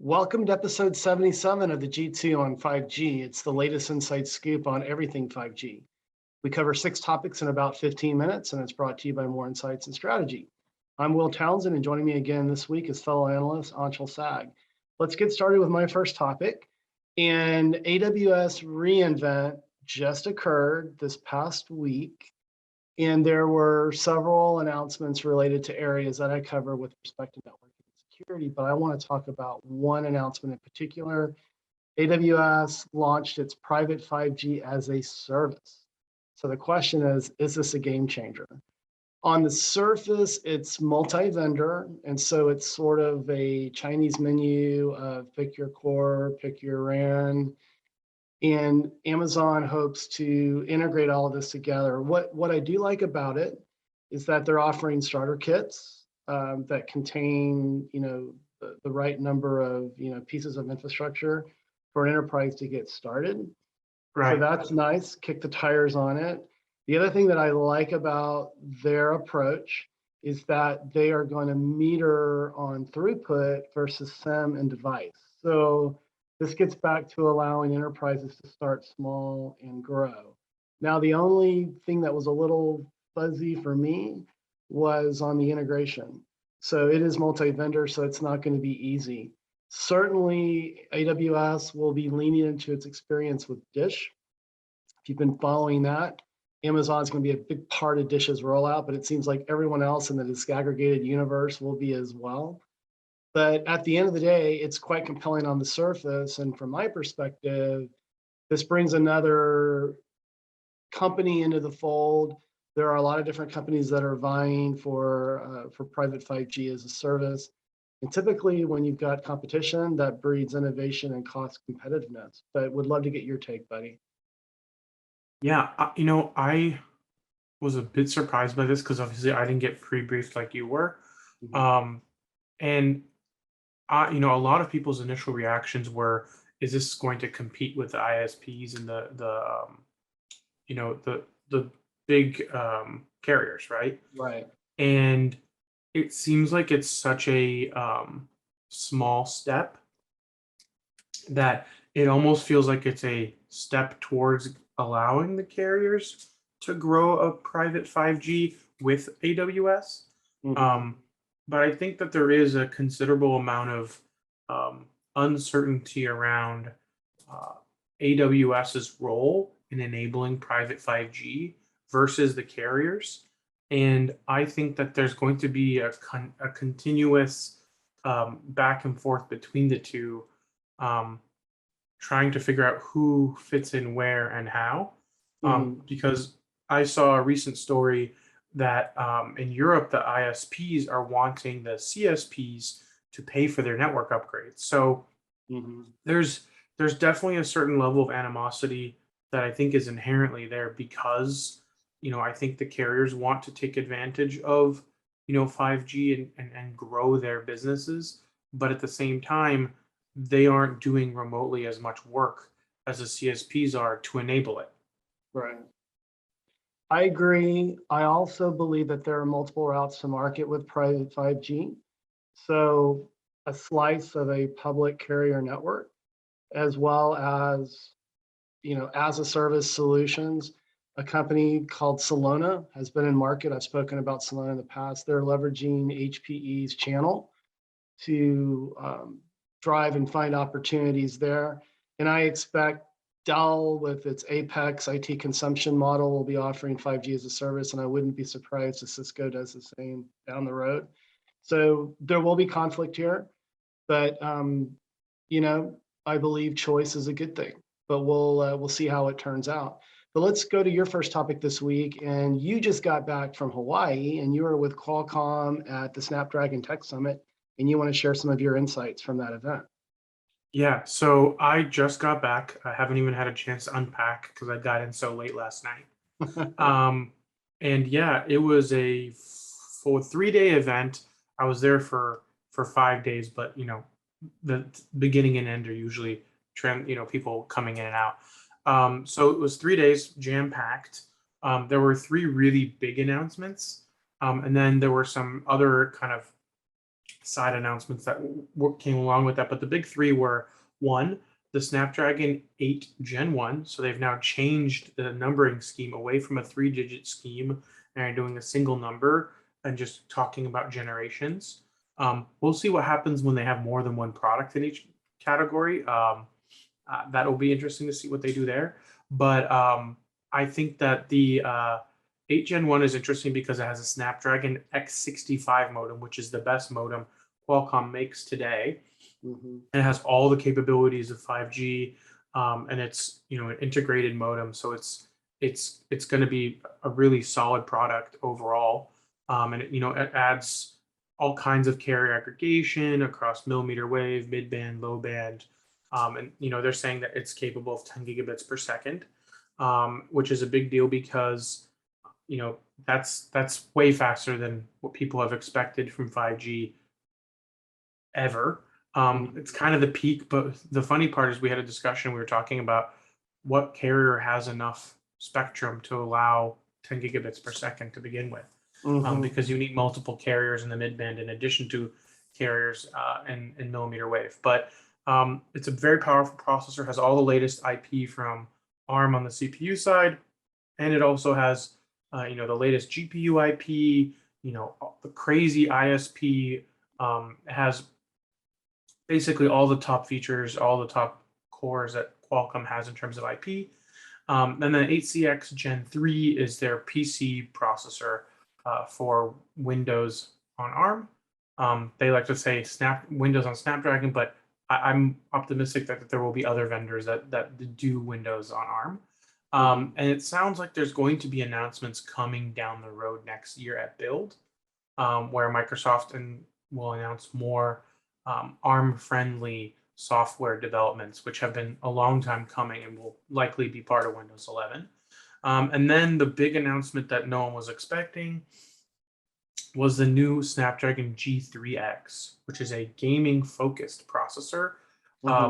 Welcome to episode 77 of the G2 on 5G. It's the latest inside scoop on everything 5G. We cover 6 topics in about 15 minutes, and it's brought to you by More Insights and Strategy. I'm Will Townsend, and joining me again this week is fellow analyst Anshel Sag. Let's get started with my first topic. And AWS reInvent just occurred this past week, and there were several announcements related to areas that I cover with respect to networking and security, but I want to talk about one announcement in particular. AWS launched its private 5G as a service. So the question is this a game changer? On the surface, it's multi-vendor, and so it's sort of a Chinese menu of pick your core, pick your RAN, and Amazon hopes to integrate all of this together. What I do like about it is that they're offering starter kits that contain, the right number of, pieces of infrastructure for an enterprise to get started. Right. So that's nice. Kick the tires on it. The other thing that I like about their approach is that they are going to meter on throughput versus SIM and device. So this gets back to allowing enterprises to start small and grow. Now, the only thing that was a little fuzzy for me was on the integration. So it is multi-vendor, so it's not going to be easy. Certainly, AWS will be leaning into its experience with Dish. If you've been following that, Amazon's going to be a big part of Dish's rollout, but it seems like everyone else in the disaggregated universe will be as well. But at the end of the day, it's quite compelling on the surface. And from my perspective, this brings another company into the fold. There are a lot of different companies that are vying for private 5G as a service. And typically when you've got competition, that breeds innovation and cost competitiveness. But would love to get your take, buddy. Yeah, I was a bit surprised by this because obviously I didn't get pre-briefed like you were. Mhm. And a lot of people's initial reactions were, is this going to compete with the ISPs and the big carriers, right? Right. And it seems like it's such a small step that it almost feels like it's a step towards allowing the carriers to grow a private 5G with AWS. Mhm. But I think that there is a considerable amount of uncertainty around uh, AWS's role in enabling private 5G versus the carriers. And I think that there's going to be a continuous back and forth between the two, um, trying to figure out who fits in where and how. Mhm. Because I saw a recent story that in Europe, the ISPs are wanting the CSPs to pay for their network upgrades. So Mhm. there's definitely a certain level of animosity that I think is inherently there because I think the carriers want to take advantage of 5G and grow their businesses, but at the same time they aren't doing remotely as much work as the CSPs are to enable it. Right. I agree. I also believe that there are multiple routes to market with private 5G. So a slice of a public carrier network, as well as, as a service solutions. A company called Solona has been in market. I've spoken about Solona in the past. They're leveraging HPE's channel to drive and find opportunities there. And I expect Dell, with its Apex IT consumption model, will be offering 5G as a service, and I wouldn't be surprised if Cisco does the same down the road. So there will be conflict here, but I believe choice is a good thing. But we'll see how it turns out. But let's go to your first topic this week, and you just got back from Hawaii, and you were with Qualcomm at the Snapdragon Tech Summit, and you want to share some of your insights from that event. Yeah, so I just got back. I haven't even had a chance to unpack because I got in so late last night. Um, and yeah, it was a full 3-day event. I was there for 5 days, but the beginning and end are usually people coming in and out. So it was 3 days, jam packed. There were 3 really big announcements, and then there were some other kind of side announcements that came along with that. But the big three were, one, the Snapdragon 8 Gen 1. So they've now changed the numbering scheme away from a 3-digit scheme and are doing a single number and just talking about generations. We'll see what happens when they have more than one product in each category. That will be interesting to see what they do there. But I think that the 8 Gen 1 is interesting because it has a Snapdragon X65 modem, which is the best modem Qualcomm makes today. Mhm. And it has all the capabilities of 5G, and it's an integrated modem, so it's going to be a really solid product overall. And it adds all kinds of carrier aggregation across millimeter wave, mid band, low band, and they're saying that it's capable of 10 gigabits per second, which is a big deal because that's way faster than what people have expected from 5G ever. It's kind of the peak, but the funny part is we had a discussion. We were talking about what carrier has enough spectrum to allow 10 gigabits per second to begin with, Mhm. because you need multiple carriers in the midband in addition to carriers in millimeter wave. But it's a very powerful processor, has all the latest IP from ARM on the CPU side, and it also has the latest GPU IP, the crazy ISP. It has basically all the top features, all the top cores that Qualcomm has in terms of IP. And then 8CX Gen 3 is their PC processor for Windows on ARM. They like to say Windows on Snapdragon, but I'm optimistic that there will be other vendors that do Windows on ARM. And it sounds like there's going to be announcements coming down the road next year at Build, where Microsoft will announce more ARM-friendly software developments, which have been a long time coming and will likely be part of Windows 11. And then the big announcement that no one was expecting was the new Snapdragon G3X, which is a gaming-focused processor,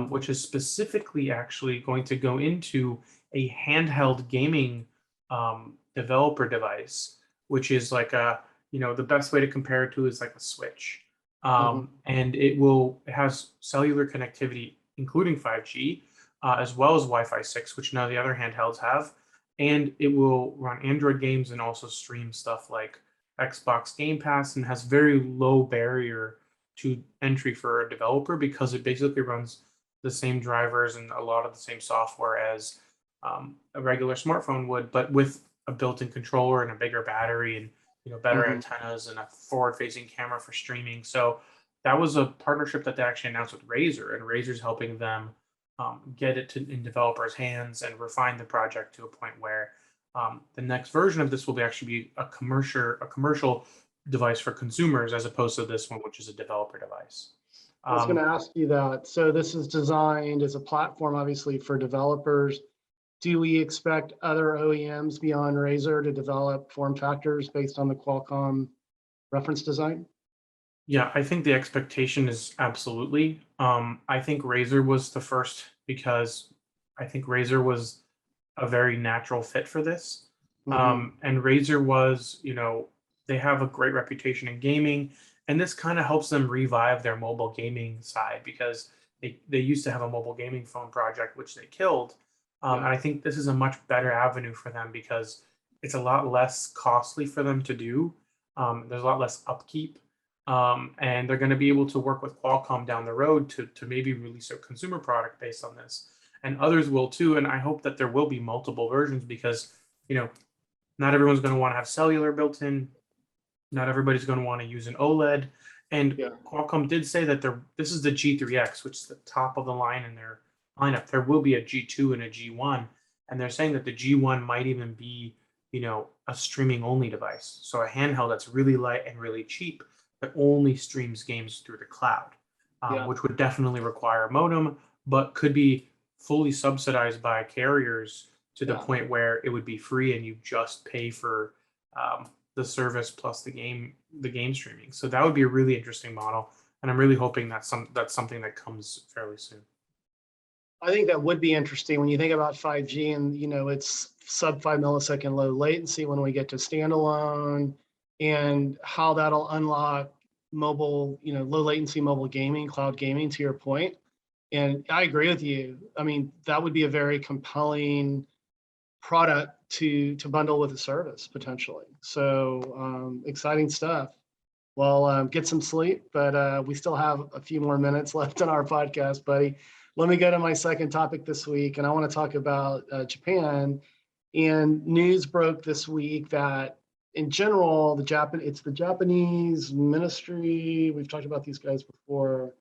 which is specifically actually going to go into a handheld gaming developer device, which is like the best way to compare it to is like a Switch. And it has cellular connectivity, including 5G, as well as Wi-Fi 6, which none of the other handhelds have. And it will run Android games and also stream stuff like Xbox Game Pass, and has very low barrier to entry for a developer because it basically runs the same drivers and a lot of the same software as a regular smartphone would, but with a built-in controller and a bigger battery and better antennas and a forward-facing camera for streaming. So that was a partnership that they actually announced with Razer, and Razer's helping them get it in developers' hands and refine the project to a point where the next version of this will actually be a commercial device for consumers, as opposed to this one, which is a developer device. I was going to ask you that. So this is designed as a platform, obviously, for developers. Do we expect other OEMs beyond Razer to develop form factors based on the Qualcomm reference design? Yeah, I think the expectation is absolutely. I think Razer was the first because I think Razer was a very natural fit for this. And Razer was, they have a great reputation in gaming, and this kind of helps them revive their mobile gaming side because they used to have a mobile gaming phone project, which they killed. And I think this is a much better avenue for them because it's a lot less costly for them to do. There's a lot less upkeep. And they're going to be able to work with Qualcomm down the road to maybe release a consumer product based on this. And others will too. And I hope that there will be multiple versions because, not everyone's going to want to have cellular built in. Not everybody's going to want to use an OLED. And Qualcomm did say that this is the G3X, which is the top of the line in their lineup. There will be a G2 and a G1. And they're saying that the G1 might even be, a streaming only device. So a handheld that's really light and really cheap that only streams games through the cloud, which would definitely require a modem, but could be fully subsidized by carriers to the point where it would be free and you just pay for the service plus the game streaming. So that would be a really interesting model, and I'm really hoping that's something that comes fairly soon. I think that would be interesting when you think about 5G and it's sub 5 millisecond low latency when we get to standalone, and how that'll unlock mobile, low latency mobile gaming, cloud gaming, to your point. And I agree with you. I mean, that would be a very compelling product to bundle with a service potentially. So exciting stuff. Well, get some sleep, but we still have a few more minutes left in our podcast, buddy. Let me go to my second topic this week, and I want to talk about Japan. And news broke this week that, in general, it's the Japanese Ministry. We've talked about these guys before,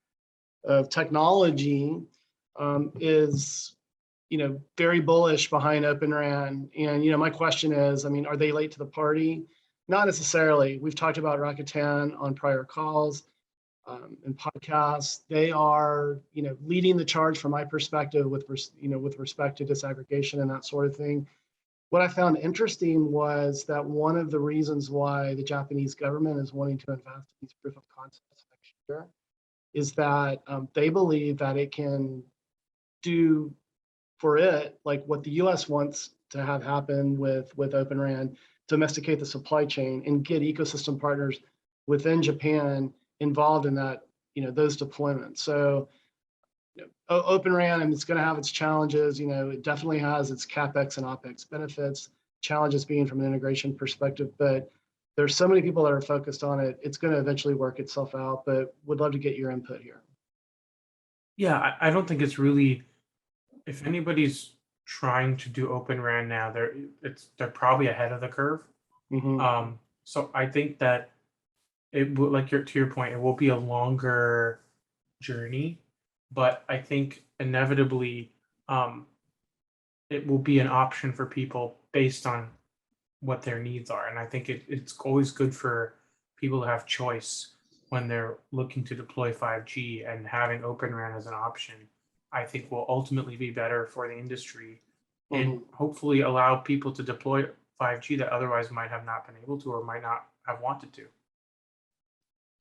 of technology, is very bullish behind Open RAN. And my question is, I mean, are they late to the party? Not necessarily. We've talked about Rakuten on prior calls and podcasts. They are, leading the charge from my perspective with respect to disaggregation and that sort of thing. What I found interesting was that one of the reasons why the Japanese government is wanting to invest in these proof of concepts next year is that they believe that it can do for it like what the U.S. wants to have happen with Open RAN, domesticate the supply chain and get ecosystem partners within Japan involved in that, those deployments. So Open RAN, and it's going to have its challenges. It definitely has its CapEx and OpEx benefits, challenges being from an integration perspective, but there's so many people that are focused on it. It's going to eventually work itself out, but would love to get your input here. Yeah, I don't think it's really, if anybody's trying to do Open RAN now, they're probably ahead of the curve. Mm-hmm. So I think that it will, like to your point, it will be a longer journey, but I think inevitably it will be an option for people based on what their needs are. And I think it's always good for people to have choice when they're looking to deploy 5G, and having Open RAN as an option, I think will ultimately be better for the industry and hopefully allow people to deploy 5G that otherwise might have not been able to or might not have wanted to.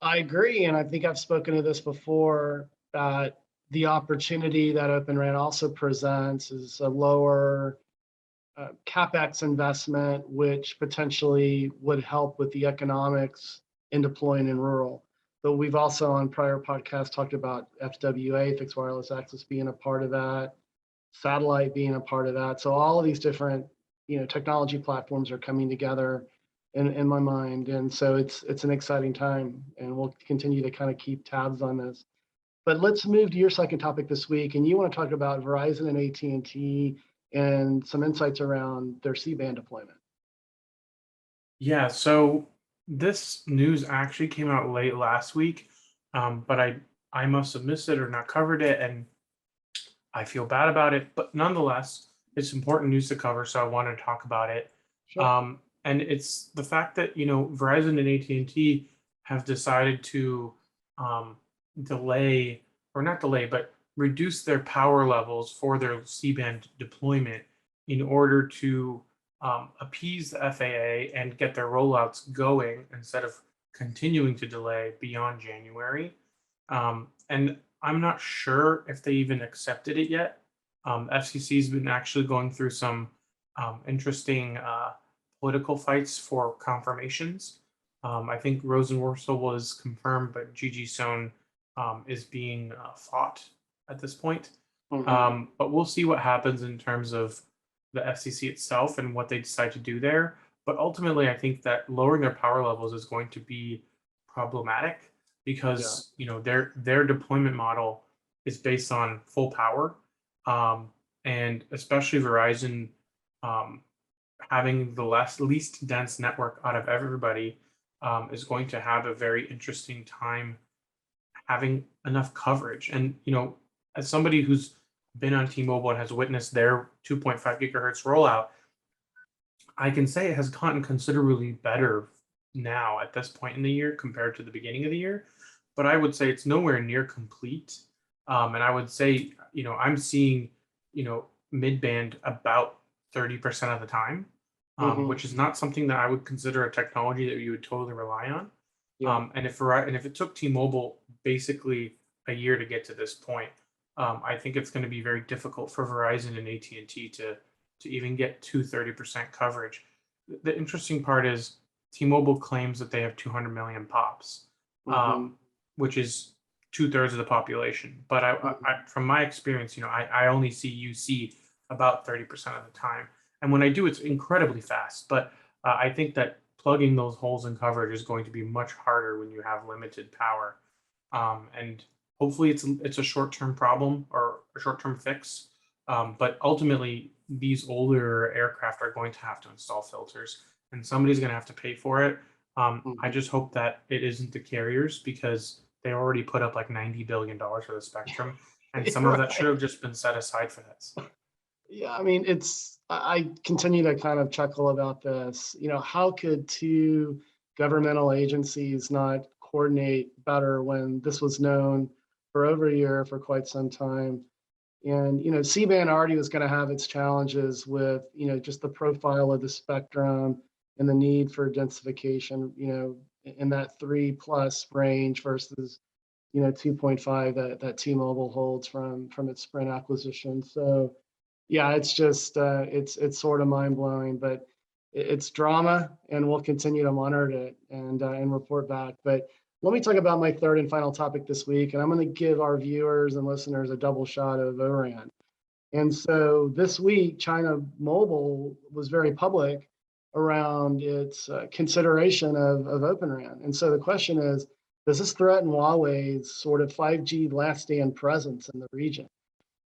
I agree, and I think I've spoken to this before, that the opportunity that Open RAN also presents is a lower CapEx investment, which potentially would help with the economics in deploying in rural. But we've also on prior podcasts talked about FWA, fixed wireless access, being a part of that, satellite being a part of that. So all of these different, technology platforms are coming together in my mind. And so it's an exciting time, and we'll continue to kind of keep tabs on this. But let's move to your second topic this week, and you want to talk about Verizon and AT&T and some insights around their C-band deployment. Yeah, so this news actually came out late last week, but I must have missed it or not covered it, and I feel bad about it. But nonetheless, it's important news to cover, so I wanted to talk about it. Sure. And it's the fact that Verizon and AT&T have decided to delay, or not delay, but reduce their power levels for their C-band deployment in order to appease the FAA and get their rollouts going instead of continuing to delay beyond January. And I'm not sure if they even accepted it yet. FCC's been actually going through some interesting political fights for confirmations. I think Rosenworcel was confirmed, but Gigi Sohn is being fought at this point. But we'll see what happens in terms of the FCC itself and what they decide to do there. But ultimately, I think that lowering their power levels is going to be problematic because their deployment model is based on full power, and especially Verizon having the least dense network out of everybody is going to have a very interesting time having enough coverage. And as somebody who's been on T-Mobile and has witnessed their 2.5 gigahertz rollout, I can say it has gotten considerably better now at this point in the year compared to the beginning of the year. But I would say it's nowhere near complete. And I would say, I'm seeing, mid-band about 30% of the time, which is not something that I would consider a technology that you would totally rely on. And if it took T-Mobile basically a year to get to this point, I think it's going to be very difficult for Verizon and AT&T to even get to 30% coverage. The interesting part is T-Mobile claims that they have 200 million pops. Mhm. which is 2/3 of the population. But from my experience, I only see UC about 30% of the time, and when I do, it's incredibly fast. But I think that plugging those holes in coverage is going to be much harder when you have limited power, and hopefully it's a short-term problem or a short-term fix. But ultimately, these older aircraft are going to have to install filters, and somebody's going to have to pay for it. I Mhm. just hope that it isn't the carriers because they already put up like $90 billion for the spectrum, and some You're of that should right. have just been set aside for this. Yeah, I mean, I continue to kind of chuckle about this. How could two governmental agencies not coordinate better when this was known for over a year, for quite some time? And, C-band already was going to have its challenges with, just the profile of the spectrum and the need for densification, in that 3+ range versus, 2.5 that T-Mobile holds from its Sprint acquisition. So, yeah, it's just it's sort of mind blowing, but it's drama, and we'll continue to monitor it and report back. But let me talk about my third and final topic this week, and I'm going to give our viewers and listeners a double shot of ORAN. And so this week, China Mobile was very public around its consideration of Open RAN. And so the question is, does this threaten Huawei's sort of 5G last stand presence in the region?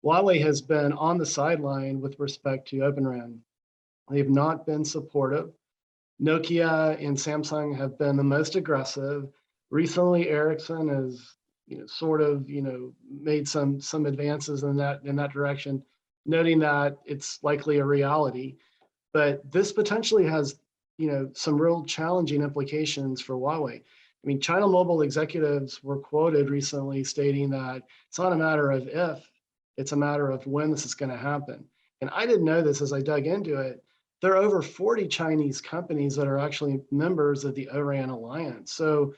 Huawei has been on the sideline with respect to Open RAN. They've not been supportive. Nokia and Samsung have been the most aggressive. Recently, Ericsson has, sort of, made some advances in that direction, noting that it's likely a reality. But this potentially has, some real challenging implications for Huawei. I mean, China Mobile executives were quoted recently stating that it's not a matter of if, it's a matter of when this is going to happen. And I didn't know this as I dug into it. There are over 40 Chinese companies that are actually members of the ORAN alliance. So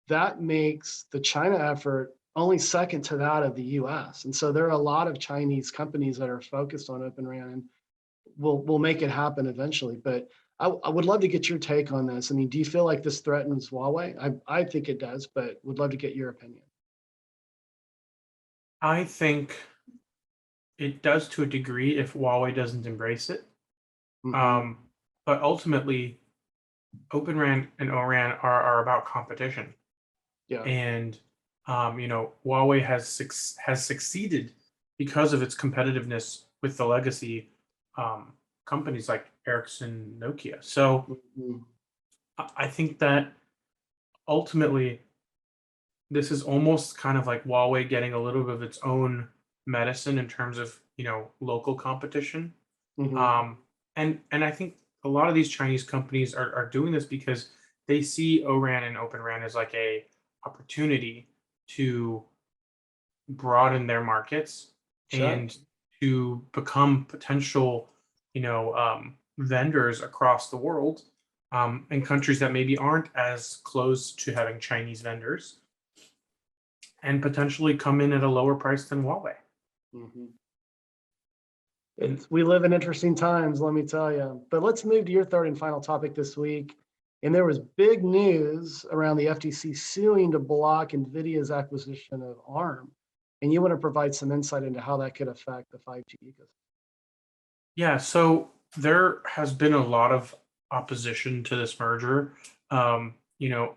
that makes the China effort only second to that of the US. And so there are a lot of Chinese companies that are focused on Open RAN, and will make it happen eventually. But I would love to get your take on this. I mean, do you feel like this threatens Huawei? I think it does, but would love to get your opinion. I think it does to a degree if Huawei doesn't embrace it. Hmm. Um, but ultimately, Open RAN and ORAN are about competition, Yeah. and Huawei has succeeded because of its competitiveness with the legacy um, companies like Ericsson, Nokia. So Mhm. I think that ultimately this is almost kind of like Huawei getting a little bit of its own medicine in terms of local competition. Mhm. Um, and I think a lot of these Chinese companies are doing this because they see ORAN and Open RAN as like a opportunity to broaden their markets Sure. and to become potential, vendors across the world, in countries that maybe aren't as close to having Chinese vendors, and potentially come in at a lower price than Huawei. Mhm. And We live in interesting times, let me tell you. But let's move to your third and final topic this week. And there was big news around the FTC suing to block NVIDIA's acquisition of ARM. And you want to provide some insight into how that could affect the 5G ecosystem. yeah, so there has been a lot of opposition to this merger. Um, you know,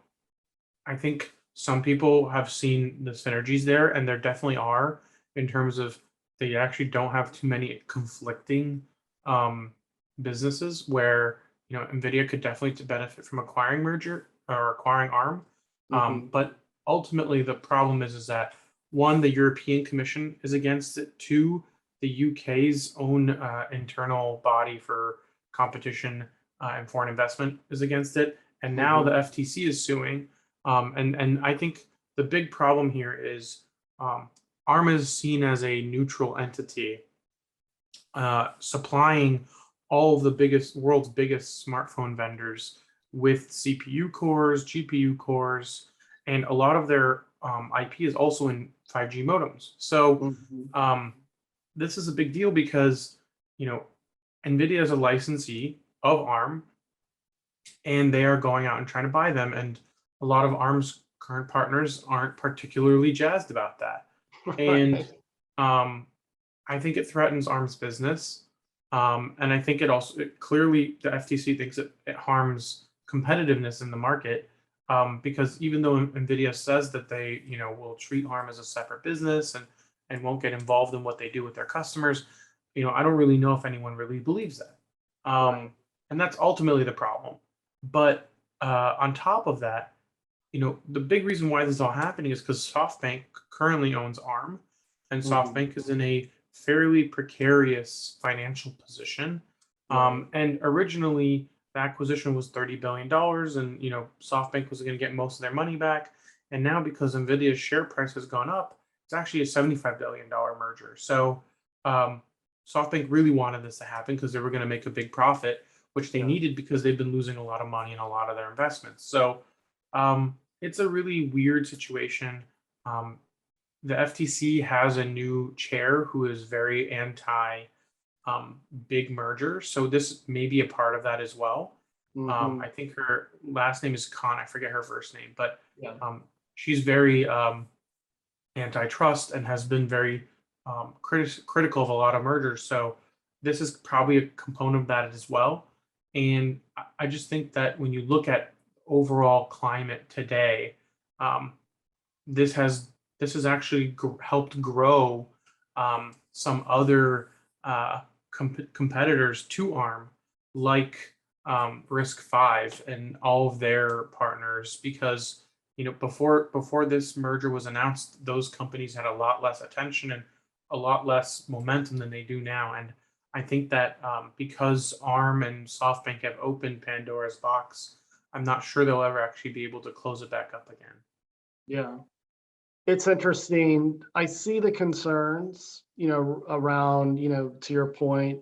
I think some people have seen the synergies there, and there definitely are in terms of they actually don't have too many conflicting um, businesses where Nvidia could definitely to benefit from acquiring merger or acquiring ARM. Hmm. But ultimately, the problem is that one, the European Commission is against it. Two, the UK's own internal body for competition and foreign investment is against it, and now the Hmm. FTC is suing. And I think the big problem here is ARM is seen as a neutral entity, supplying all of the world's biggest smartphone vendors with CPU cores, GPU cores, and a lot of their IP is also in 5G modems. So Hmm. um, this is a big deal because you know NVIDIA is a licensee of ARM, and they are going out and trying to buy them. And a lot of ARM's current partners aren't particularly jazzed about that. And Right. I think it threatens ARM's business. And I think clearly the FTC thinks it harms competitiveness in the market, because even though NVIDIA says that they, will treat ARM as a separate business and won't get involved in what they do with their customers, I don't really know if anyone really believes that. Right. And that's ultimately the problem. But on top of that, the big reason why this is all happening is because SoftBank currently owns ARM, and Mhm. SoftBank is in a fairly precarious financial position. Right. And originally, the acquisition was $30 billion, and SoftBank was going to get most of their money back. And now, because Nvidia's share price has gone up, it's actually a $75 billion merger. So um, SoftBank really wanted this to happen because they were going to make a big profit, which they Yeah. needed because they've been losing a lot of money in a lot of their investments. So it's a really weird situation. Um, the FTC has a new chair who is very anti big merger, so this may be a part of that as well. I Mhm. think her last name is Khan. I forget her first name, but Yeah. um, she's very antitrust and has been very critical of a lot of mergers. So this is probably a component of that as well. And I just think that when you look at overall climate today, um, this has this has actually helped grow some other competitors to ARM, like Risk Five and all of their partners, because before this merger was announced, those companies had a lot less attention and a lot less momentum than they do now. And I think that because ARM and SoftBank have opened Pandora's box, I'm not sure they'll ever actually be able to close it back up again. Yeah. It's interesting. I see the concerns, around, to your point,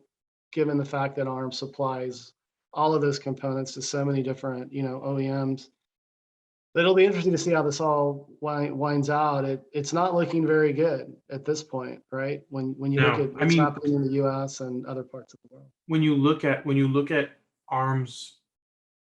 given the fact that ARM supplies all of those components to so many different, OEMs. But it'll be interesting to see how this all winds out. It's not looking very good at this point, right? When you look No, at I what's mean, happening in the US and other parts of the world. when you look at ARM's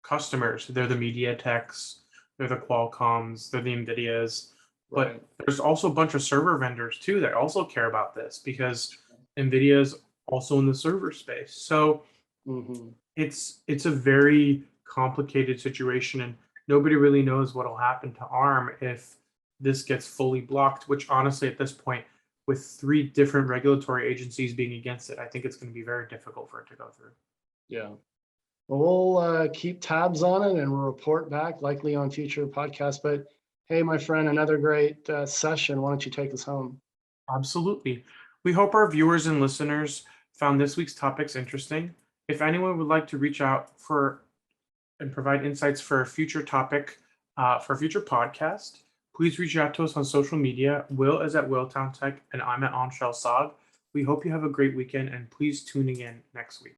customers, they're the MediaTeks, they're the Qualcomms, they're the NVIDIAs, but Right. there's also a bunch of server vendors too that also care about this because NVIDIA is also in the server space. So Hmm. it's a very complicated situation, and nobody really knows what will happen to ARM if this gets fully blocked. Which honestly, at this point, with three different regulatory agencies being against it, I think it's going to be very difficult for it to go through. Yeah. Well, we'll keep tabs on it and we'll report back likely on future podcasts. But hey, my friend, another great session. Why don't you take us home? Absolutely. We hope our viewers and listeners found this week's topics interesting. If anyone would like to reach out for and provide insights for a future topic, for a future podcast, please reach out to us on social media. Will is at Willtown Tech, and I'm at Anshel. We hope you have a great weekend, and please tune again next week.